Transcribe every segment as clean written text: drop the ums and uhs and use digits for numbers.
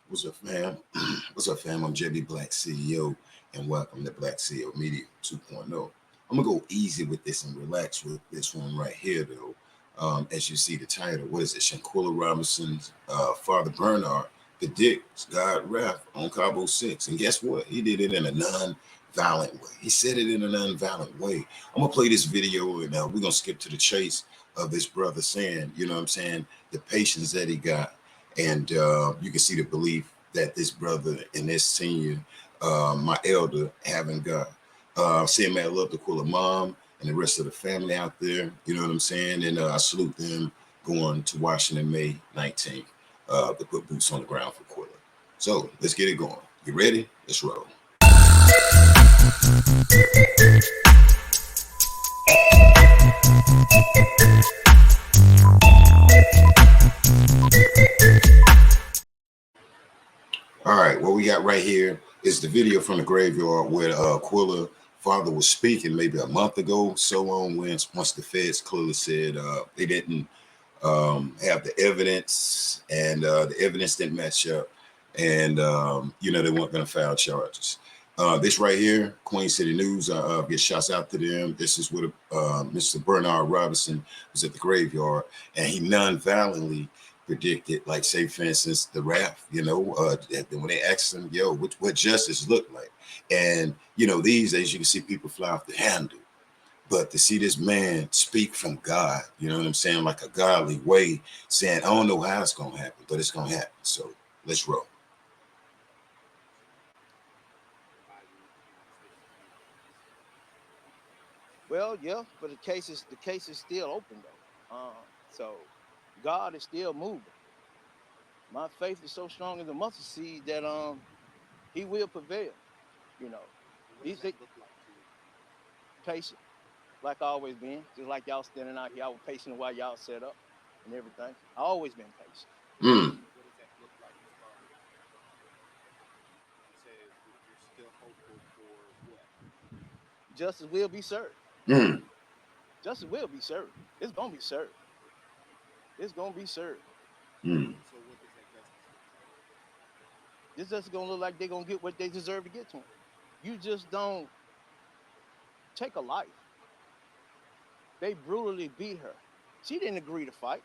What's up, fam? What's up, fam? I'm JB Black CEO, and welcome to Black CEO Media 2.0. I'm gonna go easy with this and relax with this one right here, though. As you see the title, what is it? Shanquella Robinson's father Bernard predicts God wrath on Cabo 6, and guess what? He did it in a non-violent way. He said it in a non-violent way. I'm gonna play this video, and we're gonna skip to the chase of this brother saying, you know what I'm saying, the patience that he got. And you can see the belief that this brother and this senior, my elder, haven't got. Saying, man, I love the Quilla mom and the rest of the family out there. You know what I'm saying? And I salute them going to Washington May 19th to put boots on the ground for Quilla. So let's get it going. You ready? Let's roll. All right, what we got right here is the video from the graveyard where Quilla father was speaking maybe a month ago, so on, once the feds clearly said they didn't have the evidence and the evidence didn't match up, and they weren't going to file charges. This right here, Queen City News, get shouts out to them. This is what Mr. Bernard Robinson was at the graveyard, and he non-violently predicted, like, say, for instance, the wrath, when they asked him, yo, what justice look like? And, these days you can see people fly off the handle. But to see this man speak from God, you know what I'm saying, like a godly way, saying, I don't know how it's going to happen, but it's going to happen. So let's roll. Well, yeah, but the case is still open though. So God is still moving. My faith is so strong in the mustard seed that He will prevail. You know, these they patient, like I always been, just like y'all standing out here. I was patient while y'all set up and everything. I always been patient. Mm. Justice will be served. Mm. Justice will be served. It's gonna be served. It's gonna be served. Mm. This just gonna look like they're gonna get what they deserve to get to them. You just don't take a life. They brutally beat her. She didn't agree to fight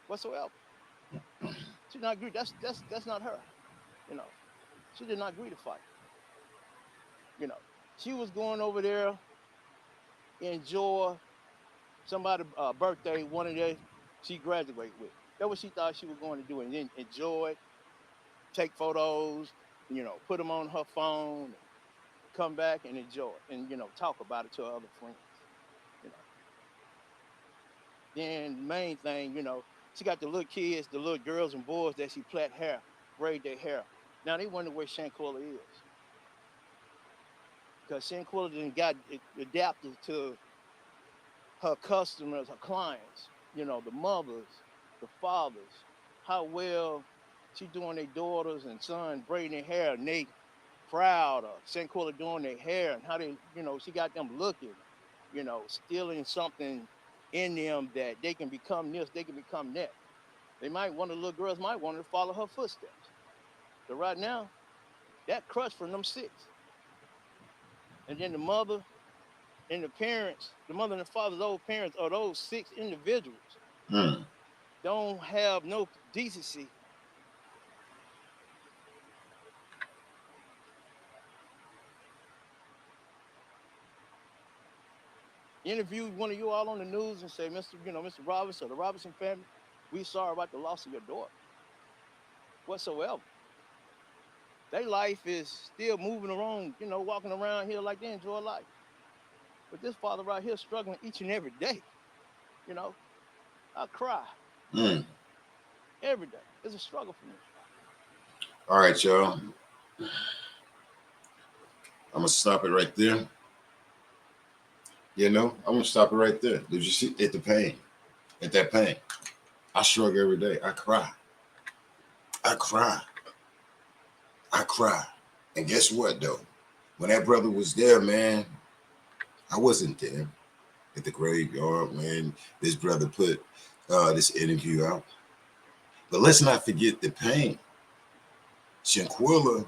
whatsoever. She did not agree. That's not her. You know, she did not agree to fight. You know, she was going over there enjoy somebody's birthday, one of their she graduated with. That's what she thought she was going to do, and then enjoy, take photos, put them on her phone, and come back and enjoy, and talk about it to her other friends. You know, then the main thing, she got the little kids, the little girls and boys that she plait hair, braid their hair. Now they wonder where Shanquella is, because Shanquella didn't got adapted to her customers, her clients, the mothers, the fathers, how well she doing their daughters and sons braiding their hair, and they proud of Shanquella doing their hair, and how they, she got them looking, stealing something in them that they can become this, they can become that. They might, one of the little girls might want to follow her footsteps. So right now, that crushed from them six. And then the mother and the parents, the mother and the father's old parents, or those six individuals Mm. don't have no decency. Interview one of you all on the news and say, Mr. Robinson or the Robinson family, we sorry about the loss of your daughter. Whatsoever. Their life is still moving around, walking around here like they enjoy life. But this father right here struggling each and every day. You know, I cry Mm. every day. It's a struggle for me. All right, y'all. I'm gonna stop it right there. I'm gonna stop it right there. Did you see at the pain? At that pain. I struggle every day. I cry. I cry. I cry. And guess what though? When that brother was there, man, I wasn't there at the graveyard when this brother put this interview out. But let's not forget the pain. Shanquella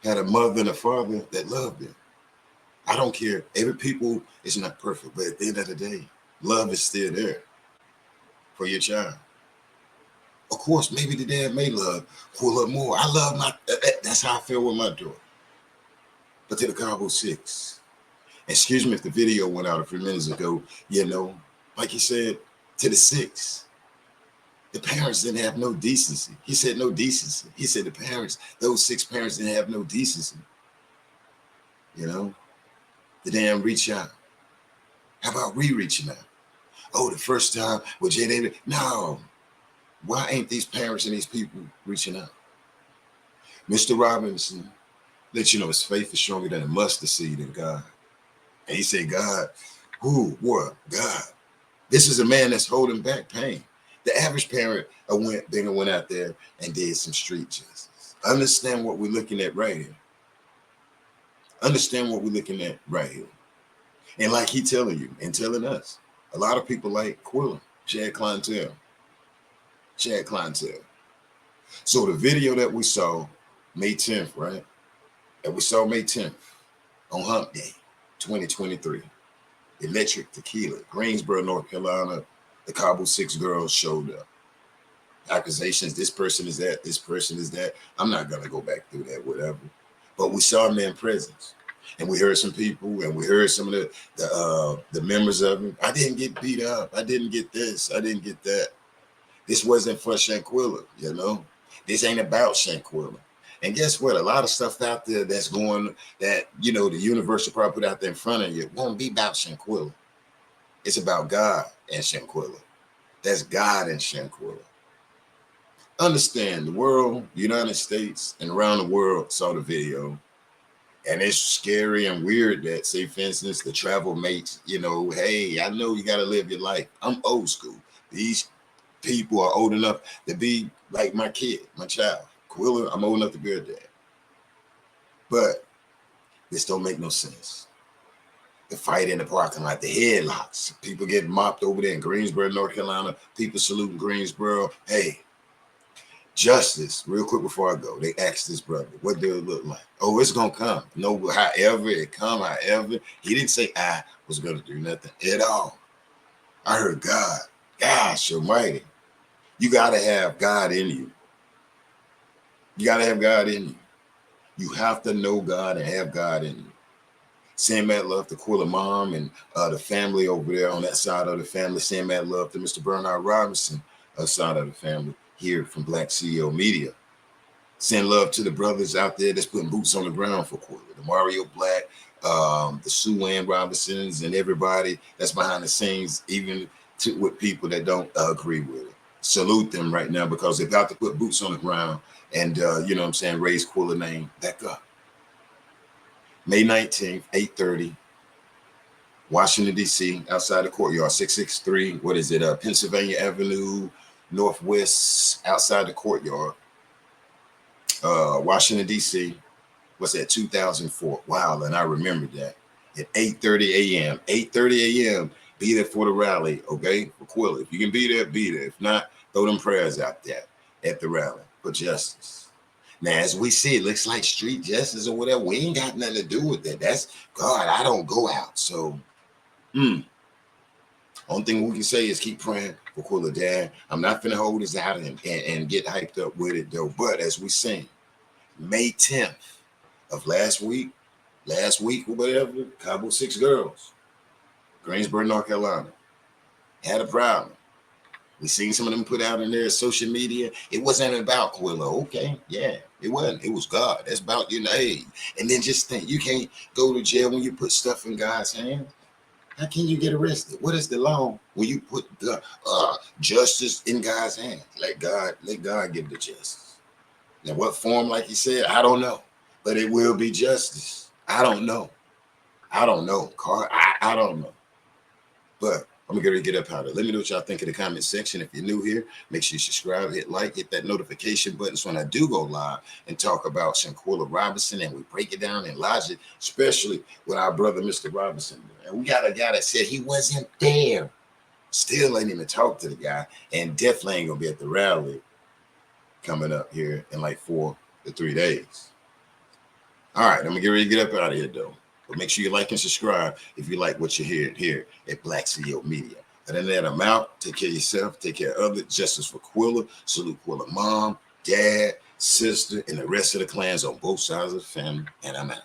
had a mother and a father that loved him. I don't care. Every people is not perfect, but at the end of the day, love is still there for your child. Of course, maybe the dad may love Quilla more. I love my. That's how I feel with my daughter. But to the Cabo Six, excuse me if the video went out a few minutes ago. You know, like he said, to the six, the parents didn't have no decency. He said no decency. He said the parents, those six parents didn't have no decency. You know, they didn't reach out. How about reaching out? Oh, the first time with Jay David. No, why ain't these parents and these people reaching out? Mr. Robinson let you know his faith is stronger than a mustard seed in God. And he said, God, who, what? God. This is a man that's holding back pain. The average parent went out there and did some street justice. Understand what we're looking at right here. Understand what we're looking at right here. And like he telling you and telling us, a lot of people like Quilla, Chad Clientele. Chad Clientele. So the video that we saw May 10th, right? That we saw May 10th on Hump Day, 2023. Electric Tequila, Greensboro, North Carolina. The Cabo Six girls showed up. Accusations, this person is that, this person is that. I'm not going to go back through that, whatever. But we saw them in presence. And we heard some people, and we heard some of the members of them. I didn't get beat up. I didn't get this. I didn't get that. This wasn't for Shanquella, you know. This ain't about Shanquella. And guess what? A lot of stuff out there that's going, that, you know, the universe will probably put out there in front of you, won't be about Shanquella. It's about God and Shanquella. That's God and Shanquella. Understand, the world, the United States, and around the world saw the video. And it's scary and weird that, say, for instance, the travel mates, you know, hey, I know you got to live your life. I'm old school. These people are old enough to be like my kid, my child. Quilla, I'm old enough to be her dad. But this don't make no sense. The fight in the parking lot, the headlocks, people getting mopped over there in Greensboro, North Carolina, people saluting Greensboro. Hey, justice, real quick before I go, they asked this brother, what do it look like? Oh, it's going to come. No, however it come, however. He didn't say I was going to do nothing at all. I heard God. Gosh almighty. You got to have God in you. You got to have God in you. You have to know God and have God in you. Send mad love to Quilla mom and the family over there on that side of the family. Send mad love to Mr. Bernard Robinson side of the family here from Black CEO Media. Send love to the brothers out there that's putting boots on the ground for Quilla. The Mario Black, the Sue Ann Robinsons, and everybody that's behind the scenes, even with people that don't agree with it. Salute them right now because they're about to put boots on the ground and, you know what I'm saying, raise Quilla name back up. May 19th, 8:30, Washington, D.C., outside the courtyard, 663, what is it, Pennsylvania Avenue, Northwest, outside the courtyard, Washington, D.C., what's that, 2004. Wow, and I remember that. At 8:30 a.m., 8:30 a.m., be there for the rally, okay, for Quilla. If you can be there, be there. If not, throw them prayers out there at the rally for justice. Now, as we see, it looks like street justice or whatever. We ain't got nothing to do with that. That's God. I don't go out. So, only thing we can say is keep praying for Quilla Dad. I'm not finna hold this out and get hyped up with it though. But as we sing, May 10th of last week or whatever, Cabo Six girls, Greensboro, North Carolina, had a problem. We seen some of them put out in their social media. It wasn't about Quilla. Okay, yeah, it wasn't. It was God. That's about, you know, hey. And then just think, you can't go to jail when you put stuff in God's hands. How can you get arrested? What is the law when you put the justice in God's hands? Let God give the justice. Now, what form, like he said, I don't know. But it will be justice. I don't know. I don't know, Carl. I don't know. But I'm going to get up out of it. Let me know what y'all think in the comment section. If you're new here, make sure you subscribe, hit like, hit that notification button so when I do go live and talk about Shanquella Robinson and we break it down and logic, especially with our brother, Mr. Robinson. And we got a guy that said he wasn't there. Still ain't even talk to the guy and definitely ain't going to be at the rally coming up here in like 4 the 3 days. All right, I'm gonna get ready to get up out of here though. But make sure you like and subscribe if you like what you're hearing here at Black CEO Media. And then that, I'm out. Take care of yourself. Take care of others. Justice for Quilla. Salute Quilla mom, dad, sister, and the rest of the clans on both sides of the family. And I'm out.